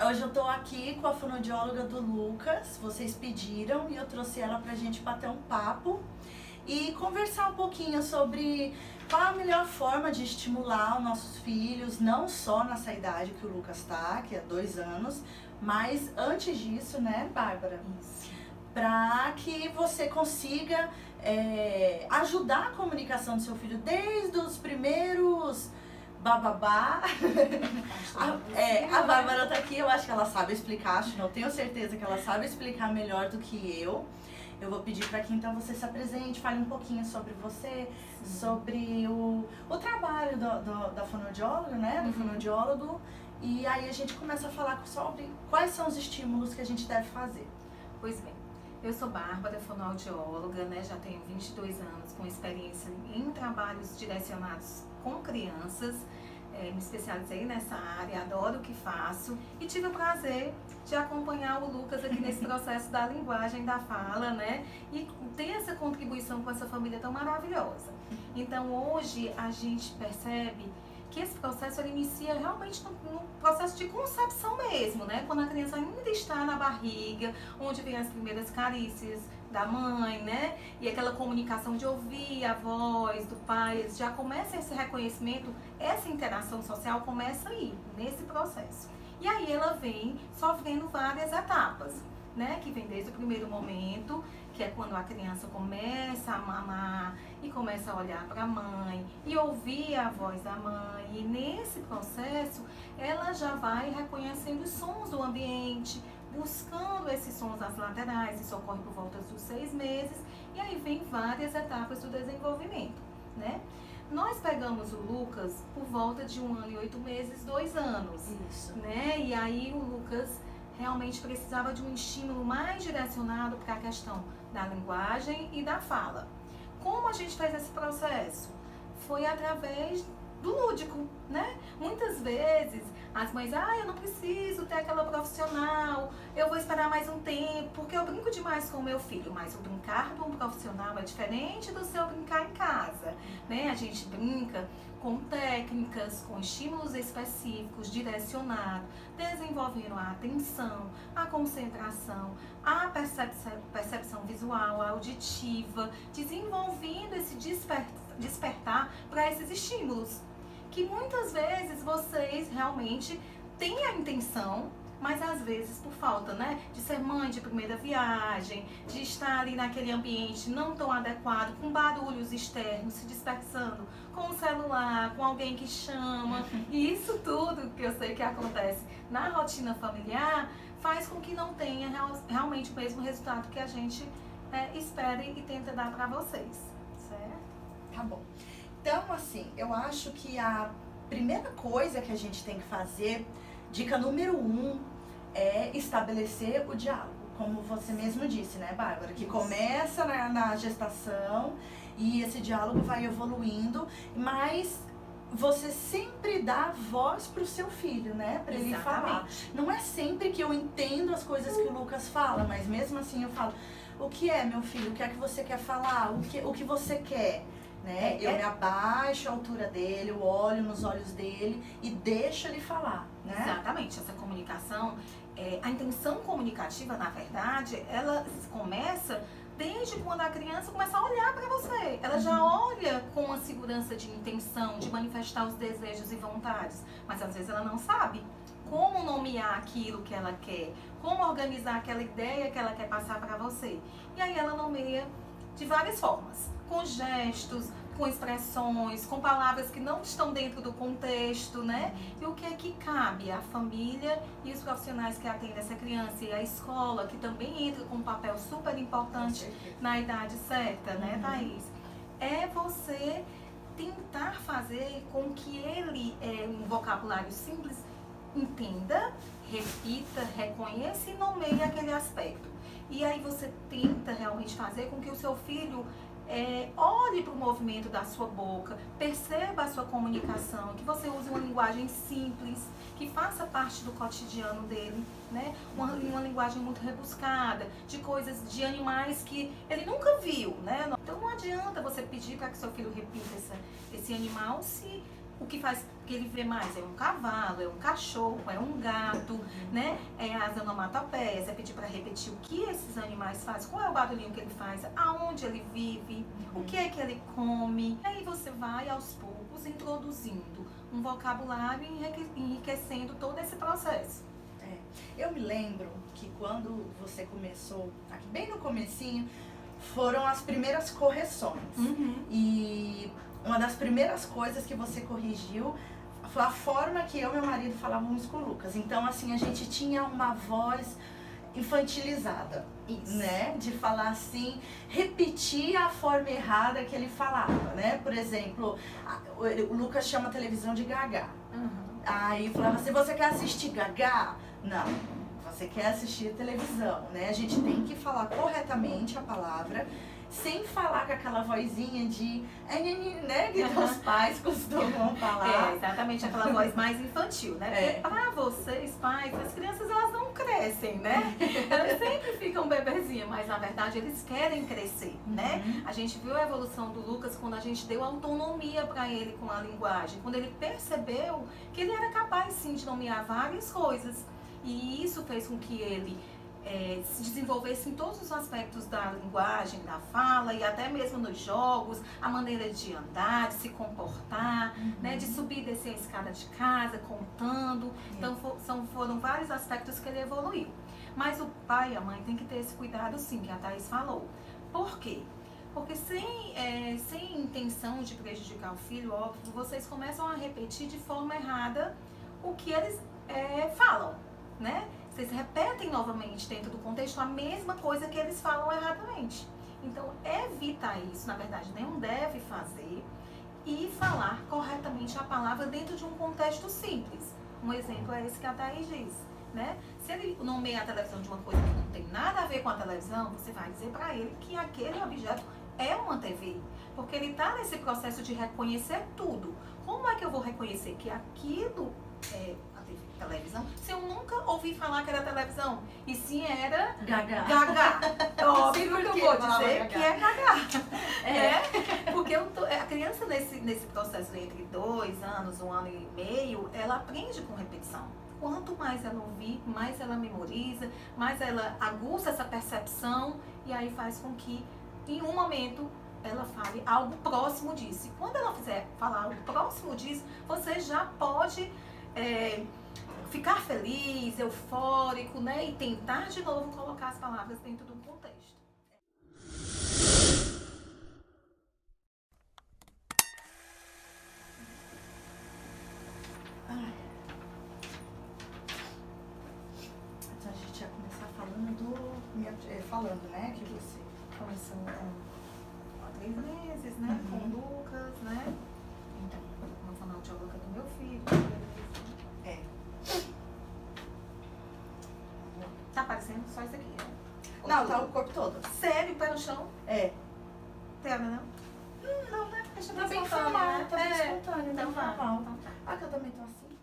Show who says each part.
Speaker 1: Hoje eu tô aqui com a fonoaudióloga do Lucas, vocês pediram e eu trouxe ela pra gente bater um papo e conversar um pouquinho sobre qual a melhor forma de estimular os nossos filhos, não só nessa idade que o Lucas tá, que é 2 anos, mas antes disso, né, Bárbara?
Speaker 2: Isso.
Speaker 1: Para que você consiga ajudar a comunicação do seu filho desde os primeiros bababá. A Bárbara tá aqui, eu acho que ela sabe explicar, acho, não, eu tenho certeza que ela sabe explicar melhor do que eu. Eu vou pedir para que então você se apresente, fale um pouquinho sobre você, sobre o trabalho da fonoaudióloga, né, do fonoaudiólogo, e aí a gente começa a falar sobre quais são os estímulos que a gente deve fazer.
Speaker 2: Pois bem, eu sou Bárbara, fonoaudióloga, né? Já tenho 22 anos com experiência em trabalhos direcionados com crianças. Me especializei nessa área, adoro o que faço e tive o prazer de acompanhar o Lucas aqui nesse processo da linguagem, da fala, né? E ter essa contribuição com essa família tão maravilhosa. Então hoje a gente percebe que esse processo ele inicia realmente no processo de concepção mesmo, né? Quando a criança ainda está na barriga, onde vem as primeiras carícias da mãe, né? E aquela comunicação de ouvir a voz do pai, já começa esse reconhecimento, essa interação social começa aí, nesse processo. E aí ela vem sofrendo várias etapas, né? Que vem desde o primeiro momento, que é quando a criança começa a mamar e começa a olhar para a mãe e ouvir a voz da mãe. E nesse processo, ela já vai reconhecendo os sons do ambiente, buscando esses sons nas laterais. Isso ocorre por volta dos 6 meses. E aí vem várias etapas do desenvolvimento, né? Nós pegamos o Lucas por volta de 1 ano e 8 meses, 2 anos.
Speaker 1: Isso.
Speaker 2: Né? E aí o Lucas realmente precisava de um estímulo mais direcionado para a questão da linguagem e da fala. Como a gente fez esse processo? Foi através do lúdico, né? Muitas vezes as mães, eu não preciso ter aquela profissional, eu vou esperar mais um tempo, porque eu brinco demais com o meu filho, mas o brincar de um profissional é diferente do seu brincar em casa, né? A gente brinca com técnicas, com estímulos específicos, direcionados, desenvolvendo a atenção, a concentração, a percepção visual, a auditiva, desenvolvendo esse despertar para esses estímulos, que muitas vezes vocês realmente têm a intenção, mas às vezes por falta, né, de ser mãe de primeira viagem, de estar ali naquele ambiente não tão adequado, com barulhos externos se dispersando, com o celular, com alguém que chama, e isso tudo que eu sei que acontece na rotina familiar, faz com que não tenha realmente o mesmo resultado que a gente espere e tenta dar para vocês, certo?
Speaker 1: Tá bom. Então, assim, eu acho que a primeira coisa que a gente tem que fazer, dica número 1, é estabelecer o diálogo, como você mesmo disse, né, Bárbara? Que começa na gestação e esse diálogo vai evoluindo, mas você sempre dá voz pro seu filho, né? Pra ele falar. Não é sempre que eu entendo as coisas que o Lucas fala, mas mesmo assim eu falo, o que é, meu filho? O que é que você quer falar? O que você quer? Né? Eu me abaixo a altura dele, eu olho nos olhos dele e deixo ele falar, né?
Speaker 2: Exatamente, essa comunicação, a intenção comunicativa, na verdade, ela começa desde quando a criança começa a olhar para você. Ela já olha com uma segurança de intenção, de manifestar os desejos e vontades, mas às vezes ela não sabe como nomear aquilo que ela quer, como organizar aquela ideia que ela quer passar para você. E aí ela nomeia de várias formas, com gestos, com expressões, com palavras que não estão dentro do contexto, né? E o que é que cabe à família e os profissionais que atendem essa criança e a escola, que também entra com um papel super importante na idade certa, né, Thaís? É você tentar fazer com que ele, um vocabulário simples, entenda, repita, reconheça e nomeie aquele aspecto. E aí você tenta realmente fazer com que o seu filho olhe para o movimento da sua boca, perceba a sua comunicação, que você use uma linguagem simples, que faça parte do cotidiano dele, né? Uma linguagem muito rebuscada, de coisas, de animais que ele nunca viu, né? Então não adianta você pedir para que seu filho repita esse animal se o que faz que ele vê mais é um cavalo, é um cachorro, é um gato, né? É as onomatopeias, é pedir para repetir o que esses animais fazem, qual é o barulhinho que ele faz, aonde ele vive, o que é que ele come. Aí você vai aos poucos introduzindo um vocabulário e enriquecendo todo esse processo.
Speaker 1: Eu me lembro que quando você começou, aqui bem no comecinho, foram as primeiras correções. E uma das primeiras coisas que você corrigiu foi a forma que eu e meu marido falávamos com o Lucas. Então, assim, a gente tinha uma voz infantilizada, né? De falar assim, repetir a forma errada que ele falava, né? Por exemplo, o Lucas chama a televisão de Gaga. Aí falava assim, você quer assistir Gaga? Não, você quer assistir televisão, né? A gente tem que falar corretamente a palavra, sem falar com aquela vozinha de, né? Que os pais costumam falar.
Speaker 2: Exatamente, aquela voz mais infantil, né? Porque pra vocês, pais, as crianças, elas não crescem, né? Elas sempre ficam bebezinhas, mas na verdade eles querem crescer, né? A gente viu a evolução do Lucas quando a gente deu autonomia para ele com a linguagem, quando ele percebeu que ele era capaz sim de nomear várias coisas. E isso fez com que ele se desenvolvesse em todos os aspectos da linguagem, da fala e até mesmo nos jogos, a maneira de andar, de se comportar, né, de subir e descer a escada de casa, contando. Então foram vários aspectos que ele evoluiu. Mas o pai e a mãe têm que ter esse cuidado sim, que a Thaís falou. Por quê? Porque sem intenção de prejudicar o filho, óbvio, vocês começam a repetir de forma errada o que eles falam, né? Vocês repetem novamente dentro do contexto a mesma coisa que eles falam erradamente. Então, evita isso, na verdade, não deve fazer, e falar corretamente a palavra dentro de um contexto simples. Um exemplo é esse que a Thaís diz, né? Se ele nomeia a televisão de uma coisa que não tem nada a ver com a televisão, você vai dizer para ele que aquele objeto é uma TV, porque ele está nesse processo de reconhecer tudo. Como é que eu vou reconhecer que aquilo é televisão, se eu nunca ouvi falar que era televisão, e sim era
Speaker 1: Gaga.
Speaker 2: É óbvio que eu vou dizer que é Gaga. Porque a criança nesse processo entre 2 anos, 1 ano e meio, ela aprende com repetição. Quanto mais ela ouvir, mais ela memoriza, mais ela aguça essa percepção, e aí faz com que, em um momento, ela fale algo próximo disso. E quando ela fizer falar algo próximo disso, você já pode ficar feliz, eufórico, né? E tentar de novo colocar as palavras dentro de um contexto.
Speaker 1: Então a gente ia começar falando, né? Que você
Speaker 2: Começou há 3 meses, né? Com o Lucas, né? Então, uma fonoaudióloga do meu filho. Tá aparecendo só isso aqui, né?
Speaker 1: Não, tá o corpo todo.
Speaker 2: Sério, pé no chão? Pega, não?
Speaker 1: Não, né?
Speaker 2: Deixa
Speaker 1: Tá bem formal, tá bem espontâneo,
Speaker 2: Então
Speaker 1: bem
Speaker 2: vai.
Speaker 1: formal.
Speaker 2: Então tá.
Speaker 1: Ah, que eu também tô assim.